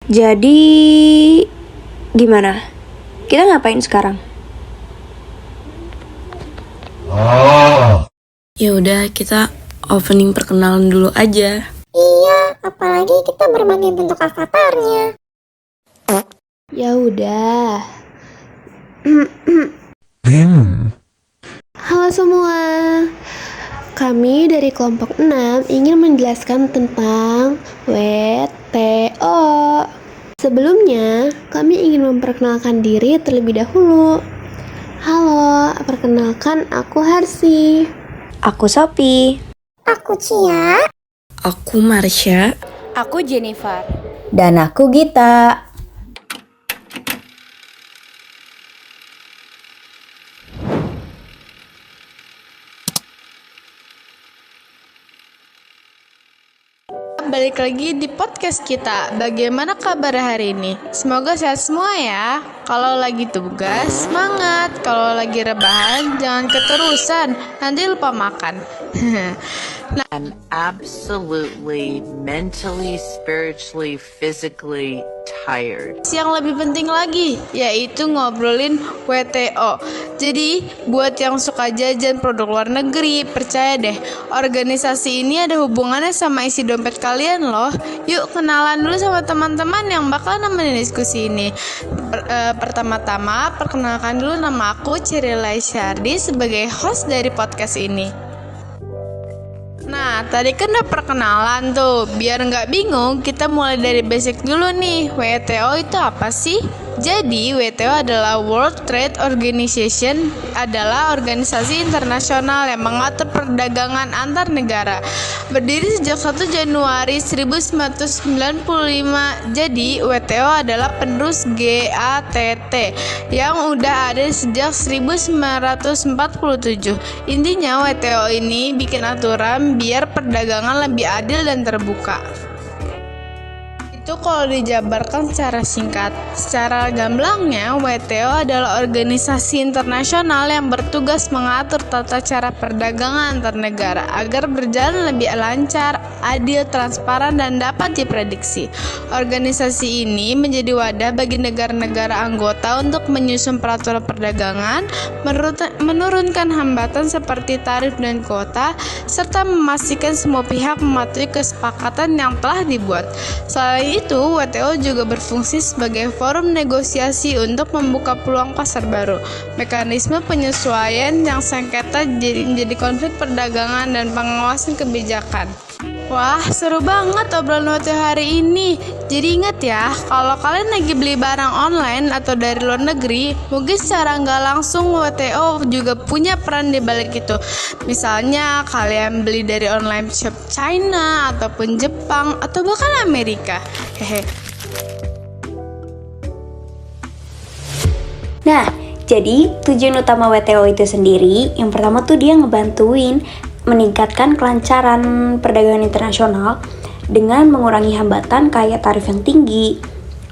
Jadi gimana? Kita ngapain sekarang? Ya udah, kita opening perkenalan dulu aja. Iya, apalagi kita bermain bentuk avatarnya. Ya udah. Halo semua. Kami dari kelompok 6 ingin menjelaskan tentang WTO. Sebelumnya, kami ingin memperkenalkan diri terlebih dahulu. Halo, perkenalkan aku Harsi. Aku Sophie. Aku Cia. Aku Marsha. Aku Jennifer. Dan aku Gita. Balik lagi di podcast kita. Bagaimana kabar hari ini? Semoga sehat semua ya. Kalau lagi tugas, semangat. Kalau lagi rebahan, jangan keterusan. Nanti lupa makan. I'm absolutely mentally, spiritually, physically tired. Yang lebih penting lagi, yaitu ngobrolin WTO. Jadi, buat yang suka jajan produk luar negeri, percaya deh, organisasi ini ada hubungannya sama isi dompet kalian loh. Yuk kenalan dulu sama teman-teman yang bakal nemenin diskusi ini. Pertama-tama, perkenalkan dulu nama aku Cirilai Syardi sebagai host dari podcast ini. Nah, tadi kan udah perkenalan tuh. Biar nggak bingung, kita mulai dari basic dulu nih. WTO itu apa sih? Jadi, WTO adalah World Trade Organization, adalah organisasi internasional yang mengatur perdagangan antar negara. Berdiri sejak 1 Januari 1995. Jadi, WTO adalah penerus GATT yang udah ada sejak 1947. Intinya WTO ini bikin aturan biar perdagangan lebih adil dan terbuka. Itu kalau dijabarkan secara singkat. Secara gamblangnya, WTO adalah organisasi internasional yang bertugas mengatur tata cara perdagangan antar negara agar berjalan lebih lancar, adil, transparan, dan dapat diprediksi. Organisasi ini menjadi wadah bagi negara-negara anggota untuk menyusun peraturan perdagangan, menurunkan hambatan seperti tarif dan kuota, serta memastikan semua pihak mematuhi kesepakatan yang telah dibuat. Selain itu, WTO juga berfungsi sebagai forum negosiasi untuk membuka peluang pasar baru, mekanisme penyesuaian yang sengketa menjadi konflik perdagangan, dan pengawasan kebijakan. Wah, seru banget obrolan WTO hari ini. Jadi ingat ya, kalau kalian lagi beli barang online atau dari luar negeri, mungkin secara nggak langsung WTO juga punya peran di balik itu. Misalnya kalian beli dari online shop China ataupun Jepang atau bahkan Amerika. Nah, jadi tujuan utama WTO itu sendiri, yang pertama tuh dia ngebantuin meningkatkan kelancaran perdagangan internasional dengan mengurangi hambatan kayak tarif yang tinggi,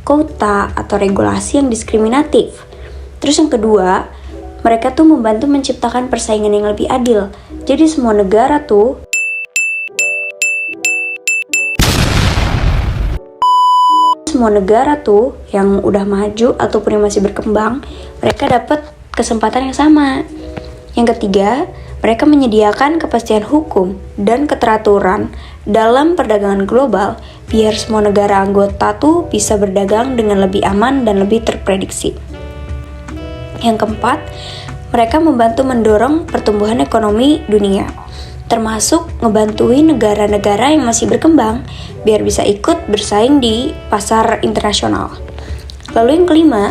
kuota, atau regulasi yang diskriminatif. Terus yang kedua, mereka tuh membantu menciptakan persaingan yang lebih adil. Jadi semua negara tuh yang udah maju ataupun yang masih berkembang, mereka dapat kesempatan yang sama. Yang ketiga, mereka menyediakan kepastian hukum dan keteraturan dalam perdagangan global biar semua negara anggota tuh bisa berdagang dengan lebih aman dan lebih terprediksi. Yang keempat, mereka membantu mendorong pertumbuhan ekonomi dunia, termasuk ngebantuin negara-negara yang masih berkembang biar bisa ikut bersaing di pasar internasional. Lalu yang kelima,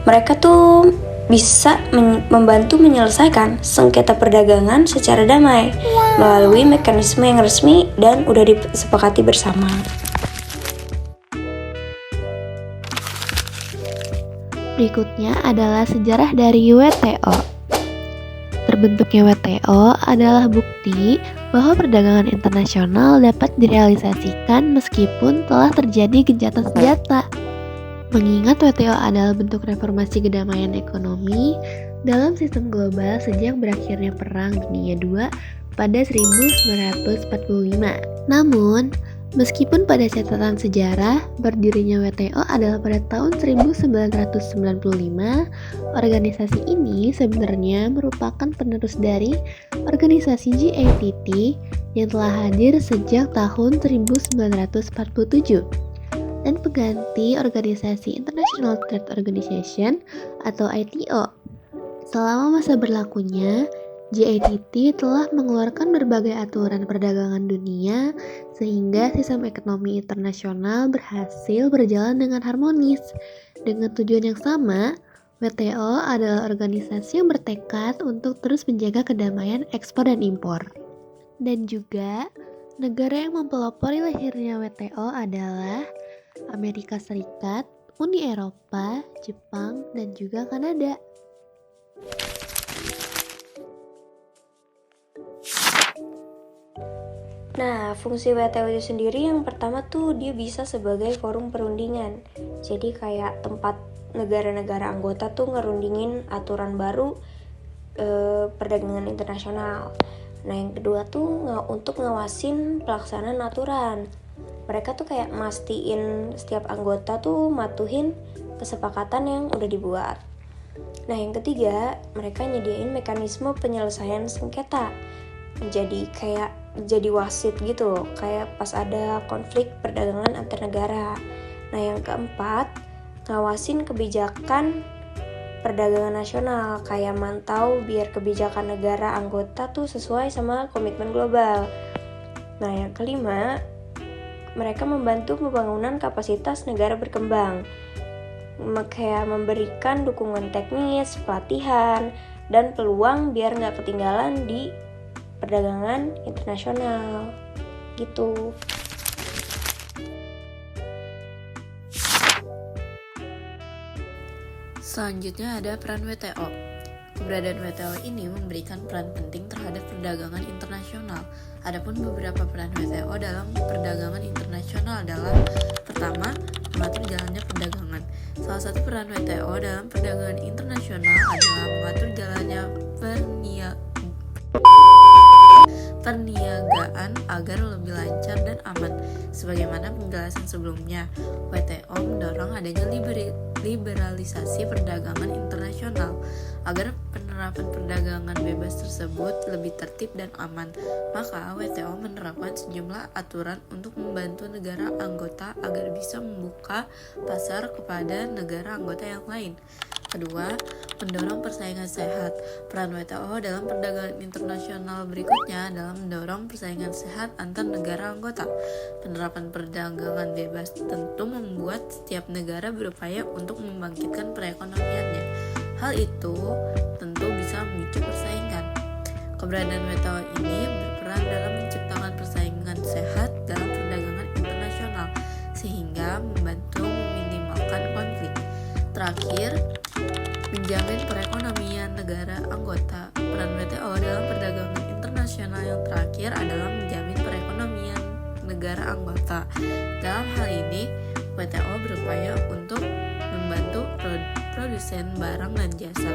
mereka tuh bisa membantu menyelesaikan sengketa perdagangan secara damai melalui mekanisme yang resmi dan udah disepakati bersama. Berikutnya adalah sejarah dari WTO. Terbentuknya WTO adalah bukti bahwa perdagangan internasional dapat direalisasikan meskipun telah terjadi gencatan senjata. Mengingat WTO adalah bentuk reformasi kedamaian ekonomi dalam sistem global sejak berakhirnya Perang Dunia II pada 1945. Namun, Meskipun pada catatan sejarah, berdirinya WTO adalah pada tahun 1995, organisasi ini sebenarnya merupakan penerus dari organisasi GATT yang telah hadir sejak tahun 1947 dan pengganti organisasi International Trade Organization atau ITO. Selama masa berlakunya, GATT telah mengeluarkan berbagai aturan perdagangan dunia sehingga sistem ekonomi internasional berhasil berjalan dengan harmonis. Dengan tujuan yang sama, WTO adalah organisasi yang bertekad untuk terus menjaga kedamaian ekspor dan impor. Dan juga, negara yang mempelopori lahirnya WTO adalah Amerika Serikat, Uni Eropa, Jepang, dan juga Kanada. Nah, fungsi WTO itu sendiri yang pertama tuh dia bisa sebagai forum perundingan. Jadi kayak tempat negara-negara anggota tuh ngerundingin aturan baru perdagangan internasional. Nah, yang kedua tuh untuk ngawasin pelaksanaan aturan. Mereka tuh kayak mastiin setiap anggota tuh matuhin kesepakatan yang udah dibuat. Nah, yang ketiga, mereka nyediain mekanisme penyelesaian sengketa. Jadi wasit gitu, kayak pas ada konflik perdagangan antar negara. Nah, yang keempat, ngawasin kebijakan perdagangan nasional, kayak mantau biar kebijakan negara anggota tuh sesuai sama komitmen global. Nah, yang kelima, mereka membantu pembangunan kapasitas negara berkembang, kayak memberikan dukungan teknis, pelatihan, dan peluang biar nggak ketinggalan di perdagangan internasional gitu. Selanjutnya ada peran WTO. Keberadaan WTO ini memberikan peran penting terhadap perdagangan internasional. Adapun beberapa peran WTO dalam perdagangan internasional adalah: pertama, mengatur jalannya perdagangan. Salah satu peran WTO dalam perdagangan internasional adalah mengatur jalannya perniagaan agar lebih lancar dan aman. Sebagaimana penjelasan sebelumnya, WTO mendorong adanya liberalisasi perdagangan internasional agar penerapan perdagangan bebas tersebut lebih tertib dan aman. Maka WTO menerapkan sejumlah aturan untuk membantu negara anggota agar bisa membuka pasar kepada negara anggota yang lain. Kedua, mendorong persaingan sehat. Peran WTO dalam perdagangan internasional berikutnya adalah mendorong persaingan sehat antar negara anggota. Penerapan perdagangan bebas tentu membuat setiap negara berupaya untuk membangkitkan perekonomiannya. Hal itu tentu bisa memicu persaingan. Keberadaan WTO ini berperan dalam menciptakan persaingan sehat dalam perdagangan internasional, sehingga membantu meminimalkan konflik. Terakhir, menjamin perekonomian negara anggota. Peran WTO dalam perdagangan internasional yang terakhir adalah menjamin perekonomian negara anggota. Dalam hal ini, WTO berupaya untuk membantu produsen barang dan jasa,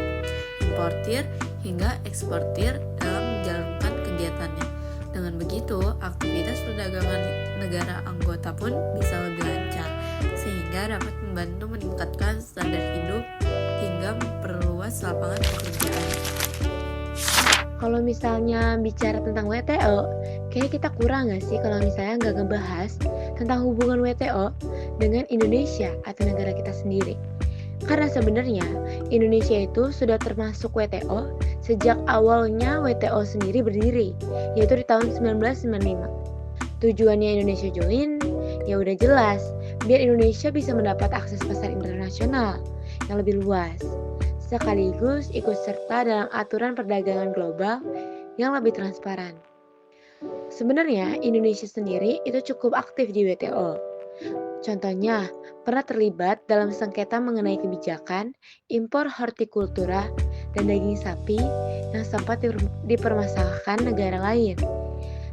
importir hingga eksportir dalam menjalankan kegiatannya. Dengan begitu, aktivitas perdagangan negara anggota pun bisa lebih lancar, sehingga dapat membantu meningkatkan standar hidup hingga memperluas lapangan pekerjaan. Kalau misalnya bicara tentang WTO, kayaknya kita kurang nggak sih kalau misalnya nggak ngebahas tentang hubungan WTO dengan Indonesia atau negara kita sendiri. Karena sebenarnya Indonesia itu sudah termasuk WTO sejak awalnya WTO sendiri berdiri, yaitu di tahun 1995. Tujuannya Indonesia join, ya udah jelas, biar Indonesia bisa mendapat akses pasar internasional yang lebih luas, sekaligus ikut serta dalam aturan perdagangan global yang lebih transparan. Sebenarnya Indonesia sendiri itu cukup aktif di WTO. Contohnya, pernah terlibat dalam sengketa mengenai kebijakan impor hortikultura dan daging sapi yang sempat dipermasalahkan negara lain.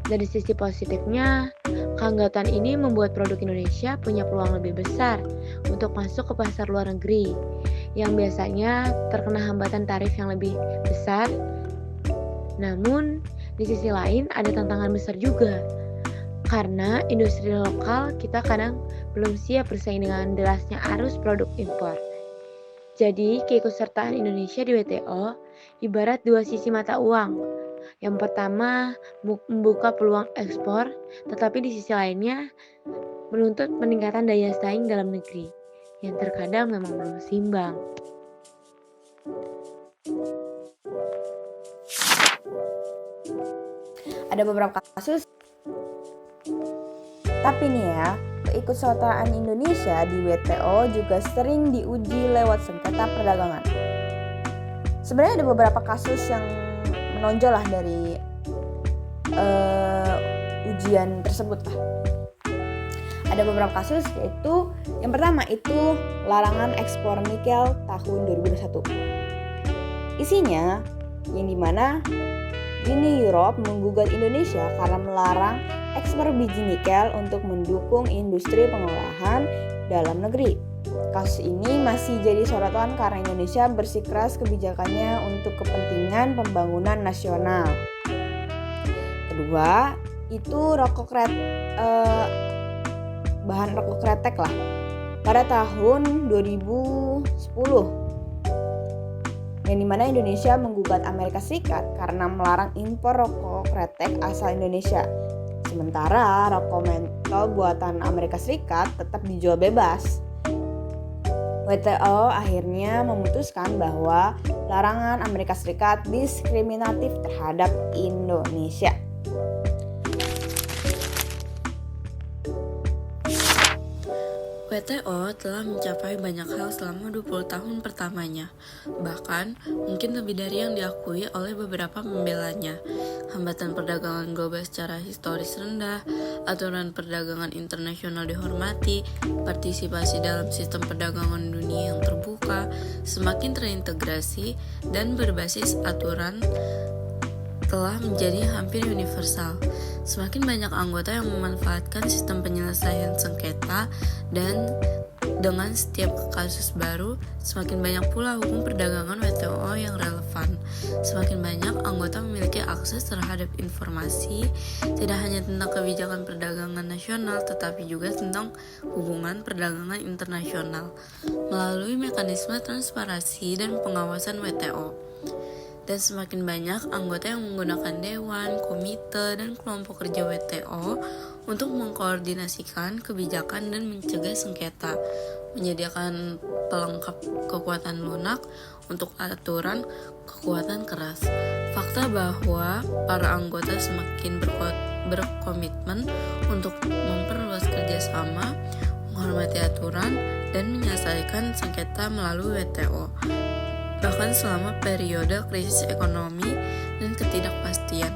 Dari sisi positifnya, keanggotaan ini membuat produk Indonesia punya peluang lebih besar untuk masuk ke pasar luar negeri yang biasanya terkena hambatan tarif yang lebih besar. Namun, di sisi lain ada tantangan besar juga. Karena industri lokal kita kadang belum siap bersaing dengan derasnya arus produk impor. Jadi, keikutsertaan Indonesia di WTO ibarat dua sisi mata uang. Yang pertama, membuka peluang ekspor, tetapi di sisi lainnya menuntut peningkatan daya saing dalam negeri, yang terkadang memang belum seimbang. Ada beberapa kasus, tapi nih ya, keikutsertaan Indonesia di WTO juga sering diuji lewat sengketa perdagangan. Sebenarnya ada beberapa kasus yang menonjol lah dari ujian tersebut lah. Ada beberapa kasus, yaitu yang pertama itu larangan ekspor nikel tahun 2021. Isinya yang dimana Uni Europe menggugat Indonesia karena melarang ekspor biji nikel untuk mendukung industri pengolahan dalam negeri. Kasus ini masih jadi sorotan karena Indonesia bersikeras kebijakannya untuk kepentingan pembangunan nasional. Kedua, itu bahan rokok kretek lah. Pada tahun 2010, yang dimana Indonesia menggugat Amerika Serikat karena melarang impor rokok kretek asal Indonesia. Sementara rokok mentol buatan Amerika Serikat tetap dijual bebas. WTO akhirnya memutuskan bahwa larangan Amerika Serikat diskriminatif terhadap Indonesia. WTO telah mencapai banyak hal selama 20 tahun pertamanya. Bahkan, mungkin lebih dari yang diakui oleh beberapa pembelanya. Hambatan perdagangan global secara historis rendah, aturan perdagangan internasional dihormati, partisipasi dalam sistem perdagangan dunia yang terbuka, semakin terintegrasi, dan berbasis aturan telah menjadi hampir universal. Semakin banyak anggota yang memanfaatkan sistem penyelesaian sengketa dan dengan setiap kasus baru, semakin banyak pula hukum perdagangan WTO yang relevan. Semakin banyak anggota memiliki akses terhadap informasi, tidak hanya tentang kebijakan perdagangan nasional, tetapi juga tentang hubungan perdagangan internasional melalui mekanisme transparansi dan pengawasan WTO. Dan semakin banyak anggota yang menggunakan dewan, komite, dan kelompok kerja WTO untuk mengkoordinasikan kebijakan dan mencegah sengketa, menyediakan pelengkap kekuatan lunak untuk aturan kekuatan keras. Fakta bahwa para anggota semakin berkomitmen untuk memperluas kerjasama, menghormati aturan, dan menyelesaikan sengketa melalui WTO. Bahkan selama periode krisis ekonomi dan ketidakpastian,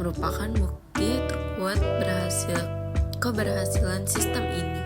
merupakan bukti terkuat keberhasilan sistem ini.